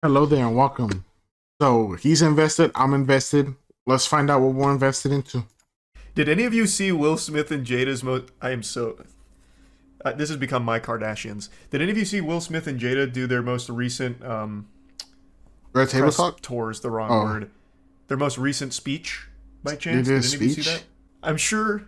Hello there and welcome. So he's invested, I'm invested. Let's find out what we're invested into. Did any of you see Will Smith and Jada's most? I am so. This has become my Kardashians. Did any of you see Will Smith and Jada do their most recent Red Table press Talk? tour's the wrong word. Their most recent speech, by chance? Did Did any of you see that? I'm sure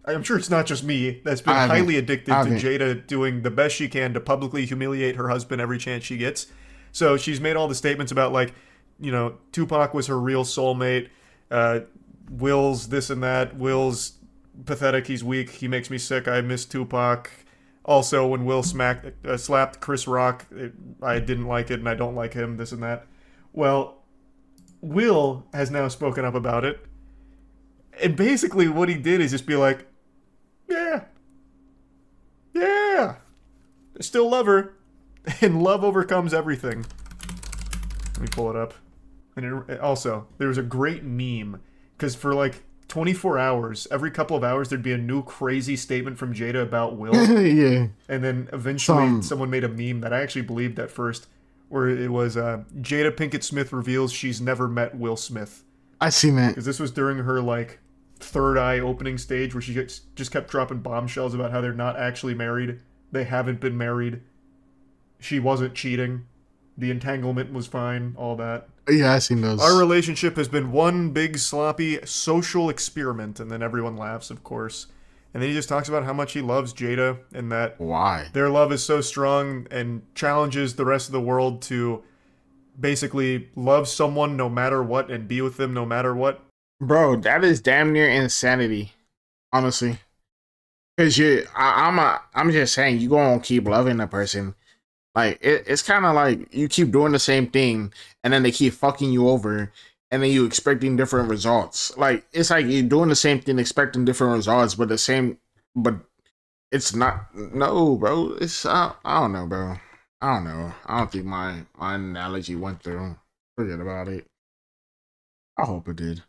it's not just me that's been highly addicted to Jada doing the best she can to publicly humiliate her husband every chance she gets. So she's made all the statements about, like, you know, Tupac was her real soulmate. Will's this and that. Will's pathetic. He's weak. He makes me sick. I miss Tupac. Also, when Will slapped Chris Rock, I didn't like it and I don't like him. This and that. Well, Will has now spoken up about it. And basically what he did is just be like, yeah, I still love her. And love overcomes everything. Let me pull it up. And also, there was a great meme. Because for like 24 hours, every couple of hours, there'd be a new crazy statement from Jada about Will. Yeah. And then eventually someone made a meme that I actually believed at first. Where it was, Jada Pinkett Smith reveals she's never met Will Smith. I seen that. Because this was during her, like, third eye opening stage where she just kept dropping bombshells about how they're not actually married. They haven't been married. She wasn't cheating. The entanglement was fine, all that. Yeah, I seen those. Our relationship has been one big sloppy social experiment, and then everyone laughs, of course. And then he just talks about how much he loves Jada and that their love is so strong and challenges the rest of the world to basically love someone no matter what and be with them no matter what. Bro, that is damn near insanity, honestly. Because I'm just saying, you gonna keep loving a person. Like, it's kind of like you keep doing the same thing, and then they keep fucking you over, and then you expecting different results. Like, it's like you're doing the same thing, expecting different results, but it's not. No, bro. I don't know, bro. I don't know. I don't think my analogy went through. Forget about it. I hope it did.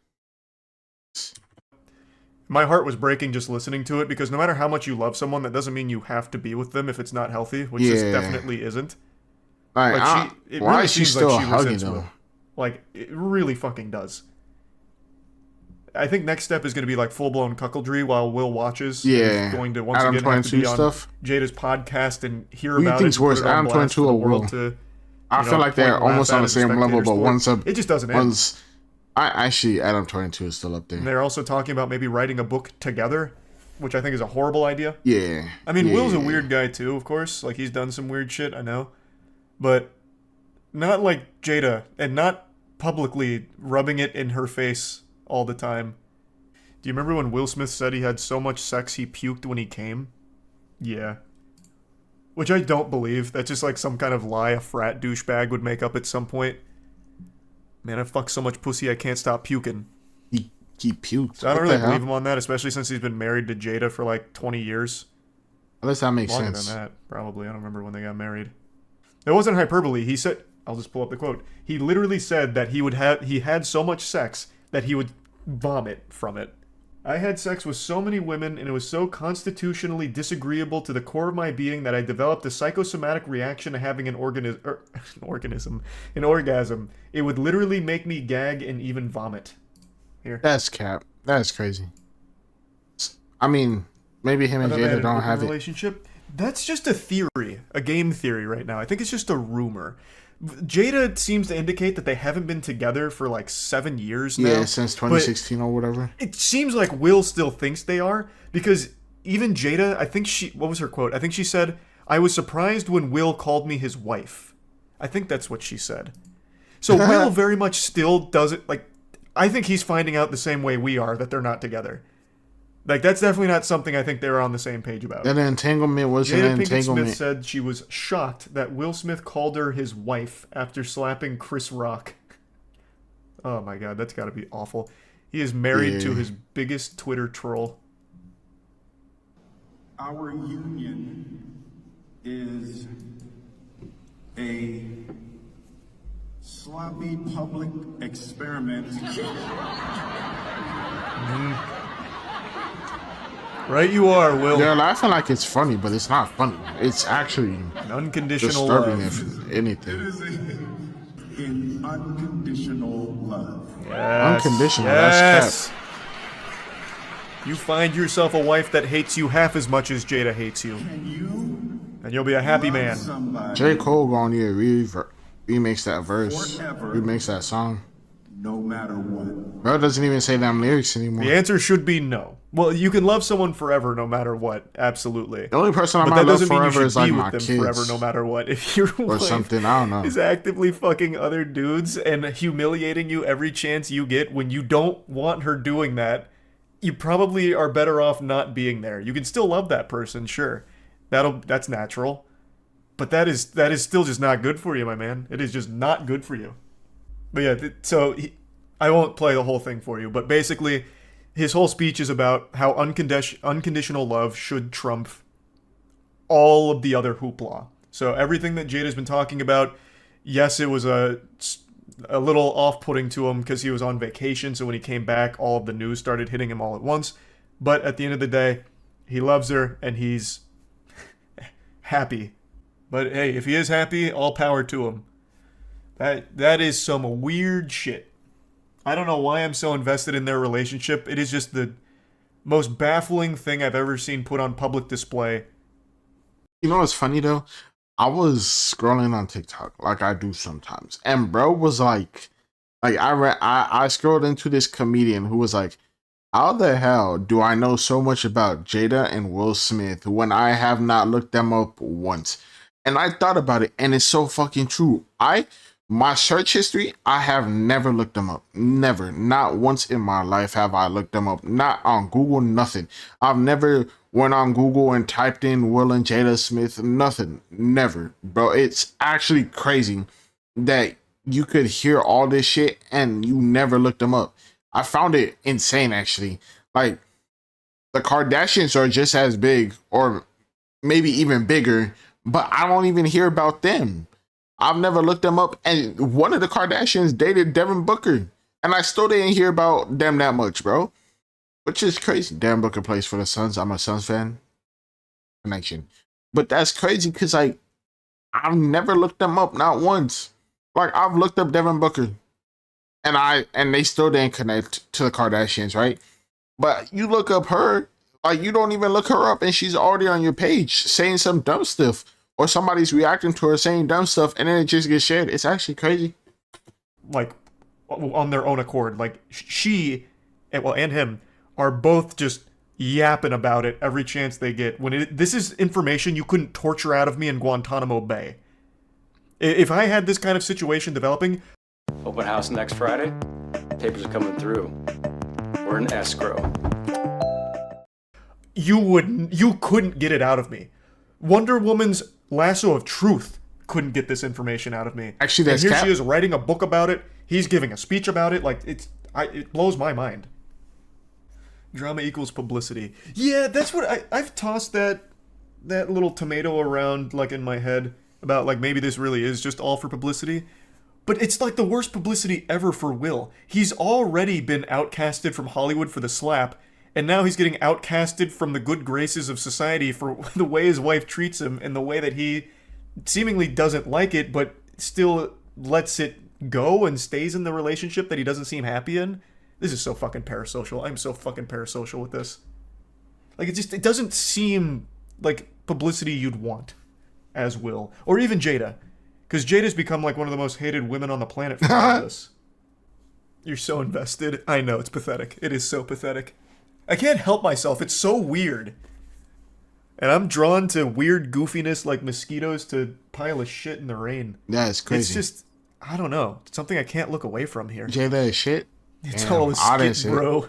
My heart was breaking just listening to it, because no matter how much you love someone, that doesn't mean you have to be with them if it's not healthy, which this definitely isn't. Like, it why really is she seems still like she hugging resents them? Will. Like, it really fucking does. I think next step is going to be like full-blown cuckoldry while Will watches. Yeah. He's going to once Adam again have to be on stuff. Jada's podcast and hear Who you about think's it. worse, Adam 22 or Will? I feel like they're almost on the same level, but it just doesn't end. I actually, Adam 22 is still up there. And they're also talking about maybe writing a book together, which I think is a horrible idea. Yeah. I mean, Will's a weird guy too, of course. Like, he's done some weird shit, I know. But not like Jada, and not publicly rubbing it in her face all the time. Do you remember when Will Smith said he had so much sex he puked when he came? Yeah. Which I don't believe. That's just like some kind of lie a frat douchebag would make up at some point. Man, I fucked so much pussy I can't stop puking. He puked. So I don't really believe him on that, especially since he's been married to Jada for like 20 years. Unless that makes sense. Longer than that, probably. I don't remember when they got married. It wasn't hyperbole. He said, I'll just pull up the quote. He literally said that he had so much sex that he would vomit from it. I had sex with so many women, and it was so constitutionally disagreeable to the core of my being that I developed a psychosomatic reaction to having an orgasm. It would literally make me gag and even vomit. Here. That's cap. That's crazy. I mean, maybe him and Jada don't have relationship. That's just a theory, a game theory right now. I think it's just a rumor. Jada seems to indicate that they haven't been together for like 7 years now. Yeah, since 2016 or whatever. It seems like Will still thinks they are, because even Jada, I think what was her quote? I think she said, "I was surprised when Will called me his wife." I think that's what she said. So Will very much still does it. Like, I think he's finding out the same way we are that they're not together. Like, that's definitely not something I think they're on the same page about. That entanglement was an entanglement. Jada Pinkett Smith said she was shocked that Will Smith called her his wife after slapping Chris Rock. Oh my god, that's gotta be awful. He is married to his biggest Twitter troll. Our union is a sloppy public experiment. Right you are, Will. They're laughing like it's funny, but it's not funny. It's actually an unconditional disturbing, love. if anything. in unconditional love. Yes. Unconditional. Yes. That's cap. You find yourself a wife that hates you half as much as Jada hates you. Can you And you'll be a happy man. somebody J. Cole gonna need to remix that verse. Forever. Remix that song. no matter what? Bro doesn't even say them lyrics anymore. The answer should be no. Well, you can love someone forever no matter what. Absolutely. The only person I But might that love doesn't mean you forever should is like be my with them kids. forever no matter what. If your Or wife something, I don't know. is actively fucking other dudes and humiliating you every chance you get when you don't want her doing that, you probably are better off not being there. You can still love that person, sure. That's natural. But that is still just not good for you, my man. It is just not good for you. But yeah, I won't play the whole thing for you, but basically his whole speech is about how unconditional love should trump all of the other hoopla. So everything that Jada's been talking about, yes, it was a little off-putting to him because he was on vacation, so when he came back, all of the news started hitting him all at once. But at the end of the day, he loves her, and he's happy. But hey, if he is happy, all power to him. That is some weird shit. I don't know why I'm so invested in their relationship. It is just the most baffling thing I've ever seen put on public display. You know what's funny though? I was scrolling on TikTok like I do sometimes, and bro was like I scrolled into this comedian who was like, "How the hell do I know so much about Jada and Will Smith when I have not looked them up once?" And I thought about it, and it's so fucking true. My search history, I have never looked them up. Never. Not once in my life have I looked them up. Not on Google, nothing. I've never went on Google and typed in Will and Jada Smith. Nothing. Never. Bro, it's actually crazy that you could hear all this shit and you never looked them up. I found it insane, actually. Like, the Kardashians are just as big, or maybe even bigger, but I don't even hear about them. I've never looked them up, and one of the Kardashians dated Devin Booker, and I still didn't hear about them that much, bro. Which is crazy. Devin Booker plays for the Suns. I'm a Suns fan. Connection. But that's crazy because, like, I've never looked them up, not once. Like, I've looked up Devin Booker, and they still didn't connect to the Kardashians, right? But you look up her, like, you don't even look her up, and she's already on your page saying some dumb stuff. Or somebody's reacting to her saying dumb stuff, and then it just gets shared. It's actually crazy. Like, on their own accord. Like, she, and him, are both just yapping about it every chance they get. This is information you couldn't torture out of me in Guantanamo Bay. If I had this kind of situation developing... Open house next Friday. Papers are coming through. We're in escrow. You couldn't get it out of me. Wonder Woman's lasso of truth couldn't get this information out of me. Actually, that's and here she is writing a book about it. He's giving a speech about it. Like, it blows my mind. Drama equals publicity. Yeah, that's what I've tossed that little tomato around, like, in my head about, like, maybe this really is just all for publicity. But it's like the worst publicity ever for Will. He's already been outcasted from Hollywood for the slap, and now he's getting outcasted from the good graces of society for the way his wife treats him and the way that he seemingly doesn't like it, but still lets it go and stays in the relationship that he doesn't seem happy in. This is so fucking parasocial. I'm so fucking parasocial with this. Like, it doesn't seem like publicity you'd want as Will. Or even Jada. Because Jada's become like one of the most hated women on the planet for all this. You're so invested. I know, it's pathetic. It is so pathetic. I can't help myself. It's so weird. And I'm drawn to weird goofiness like mosquitoes to pile of shit in the rain. Yeah, it's crazy. It's just, I don't know. It's something I can't look away from here. Jada is shit? It's Damn, all a skit, bro.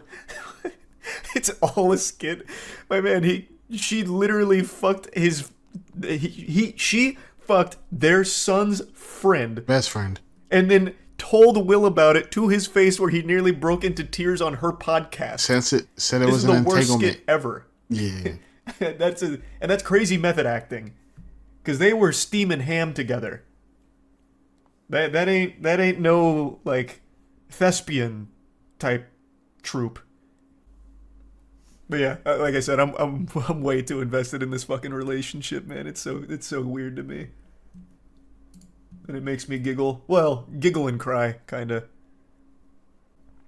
It's all a skit. My man, she literally fucked she fucked their son's friend. Best friend. And then told Will about it to his face, where he nearly broke into tears on her podcast. Said it was an entanglement. This is the worst skit ever. Yeah. That's crazy method acting, because they were steaming ham together. That ain't no, like, thespian type troupe. But yeah, like I said, I'm way too invested in this fucking relationship, man. It's so weird to me. and it makes me giggle. Well, giggle and cry, kinda.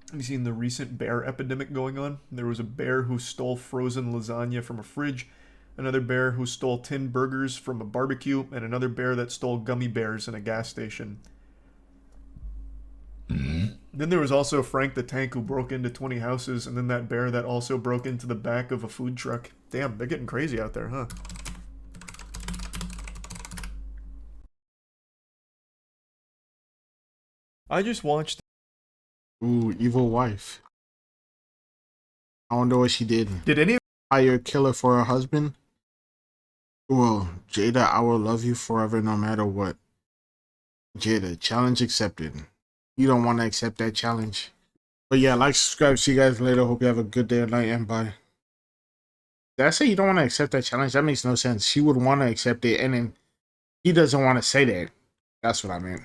Have you seen the recent bear epidemic going on? There was a bear who stole frozen lasagna from a fridge, another bear who stole tin burgers from a barbecue, and another bear that stole gummy bears in a gas station. Then there was also Frank the Tank who broke into 20 houses, and then that bear that also broke into the back of a food truck. Damn, they're getting crazy out there, huh? I just watched... Ooh, evil wife. I wonder what she did. Did any hire a killer for her husband? Well, Jada, I will love you forever no matter what. Jada, challenge accepted. You don't want to accept that challenge. But yeah, like, subscribe. See you guys later. Hope you have a good day or night, and bye. Did I say you don't want to accept that challenge? That makes no sense. She would want to accept it, and then he doesn't want to say that. That's what I meant.